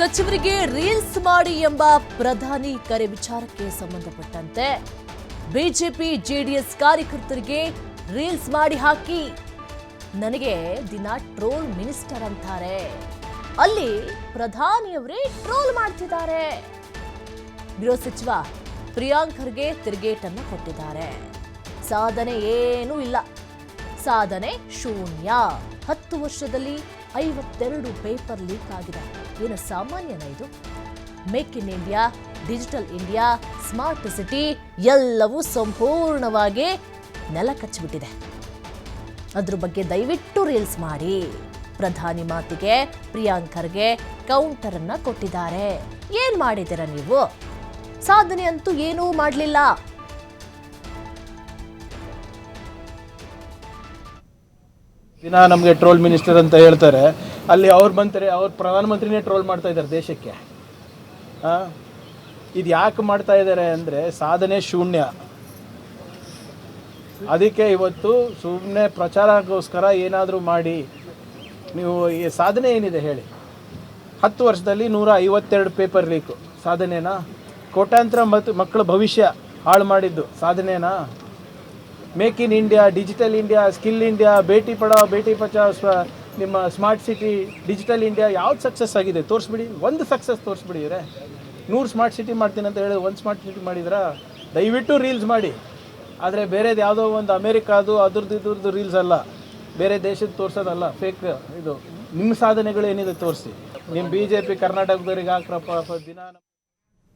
ಸಚಿವರಿಗೆ ರೀಲ್ಸ್ ಮಾಡಿ ಎಂಬ ಪ್ರಧಾನಿ ಕರೆ ವಿಚಾರಕ್ಕೆ ಸಂಬಂಧಪಟ್ಟಂತೆ ಬಿಜೆಪಿ ಜೆಡಿಎಸ್ ಕಾರ್ಯಕರ್ತರಿಗೆ ರೀಲ್ಸ್ ಮಾಡಿ ಹಾಕಿ ನನಗೆ ದಿನ ಟ್ರೋಲ್ ಮಿನಿಸ್ಟರ್ ಅಂತಾರೆ. ಅಲ್ಲಿ ಪ್ರಧಾನಿಯವರೇ ಟ್ರೋಲ್ ಮಾಡ್ತಿದ್ದಾರೆ. ಗೃಹ ಸಚಿವ ಪ್ರಿಯಾಂಕ್ ಖರ್ಗೆ ತಿರುಗೇಟನ್ನು ಕೊಟ್ಟಿದ್ದಾರೆ. ಸಾಧನೆ ಏನೂ ಇಲ್ಲ, ಸಾಧನೆ ಶೂನ್ಯ. 10 ವರ್ಷದಲ್ಲಿ 52 ಪೇಪರ್ ಲೀಕ್ ಆಗಿದೆ. ಏನು ಸಾಮಾನ್ಯನ ಇದು? Make in India, digital India, smart city ಎಲ್ಲವೂ ಸಂಪೂರ್ಣವಾಗಿ ನೆಲ ಕಚ್ಚಿಬಿಟ್ಟಿದೆ. ಅದ್ರ ಬಗ್ಗೆ ದಯವಿಟ್ಟು ರೀಲ್ಸ್ ಮಾಡಿ. ಪ್ರಧಾನಿ ಮಾತಿಗೆ ಪ್ರಿಯಾಂಕ್ ಖರ್ಗೆ ಕೌಂಟರ್ ಅನ್ನ ಕೊಟ್ಟಿದ್ದಾರೆ. ಏನ್ ಮಾಡಿದ್ದೀರಾ ನೀವು? ಸಾಧನೆ ಅಂತೂ ಏನೂ ಮಾಡಲಿಲ್ಲ. ದಿನ ನಮಗೆ ಟ್ರೋಲ್ ಮಿನಿಸ್ಟರ್ ಅಂತ ಹೇಳ್ತಾರೆ. ಅಲ್ಲಿ ಅವ್ರು ಬಂತಾರೆ, ಅವ್ರು ಪ್ರಧಾನಮಂತ್ರಿನೇ ಟ್ರೋಲ್ ಮಾಡ್ತಾ ಇದ್ದಾರೆ ದೇಶಕ್ಕೆ. ಇದು ಯಾಕೆ ಮಾಡ್ತಾ ಇದ್ದಾರೆ ಅಂದರೆ ಸಾಧನೆ ಶೂನ್ಯ. ಅದಕ್ಕೆ ಇವತ್ತು ಸುಮ್ಮನೆ ಪ್ರಚಾರಕ್ಕೋಸ್ಕರ ಏನಾದರೂ ಮಾಡಿ ನೀವು ಈ ಸಾಧನೆ ಏನಿದೆ ಹೇಳಿ? 10 ವರ್ಷದಲ್ಲಿ 152 ಪೇಪರ್ ಲೀಕು ಸಾಧನೆನಾ? ಕೋಟ್ಯಾಂತರ ಮಕ್ಕಳ ಭವಿಷ್ಯ ಹಾಳು ಮಾಡಿದ್ದು ಸಾಧನೆನಾ? Make in India, digital India, skill India, ಬೇಟಿ ಪಢಾओ ಬೇಟಿ ಬಚಾओ, ನಿಮ್ಮ ಸ್ಮಾರ್ಟ್ ಸಿಟಿ, ಡಿಜಿಟಲ್ ಇಂಡಿಯಾ ಯಾವ್ದು ಸಕ್ಸಸ್ ಆಗಿದೆ ತೋರಿಸ್ಬಿಡಿ. ಒಂದು ಸಕ್ಸಸ್ ತೋರಿಸ್ಬಿಡಿ. 100 ಸ್ಮಾರ್ಟ್ ಸಿಟಿ ಮಾಡ್ತೀನಿ ಅಂತ ಹೇಳಿ 1 ಸ್ಮಾರ್ಟ್ ಸಿಟಿ ಮಾಡಿದ್ರಾ? ದಯವಿಟ್ಟು ರೀಲ್ಸ್ ಮಾಡಿ. ಆದರೆ ಬೇರೆದು ಯಾವುದೋ ಒಂದು ಅಮೇರಿಕಾದು ಅದ್ರದ್ದು ರೀಲ್ಸ್ ಅಲ್ಲ, ಬೇರೆ ದೇಶದ ತೋರಿಸೋದಲ್ಲ. ಫೇಕ್ ಇದು. ನಿಮ್ಮ ಸಾಧನೆಗಳು ಏನಿದೆ ತೋರಿಸಿ. ನಿಮ್ಮ BJP ಕರ್ನಾಟಕದವ್ರಿಗೆ ಹಾಕ್ರಪ್ಪ ದಿನ.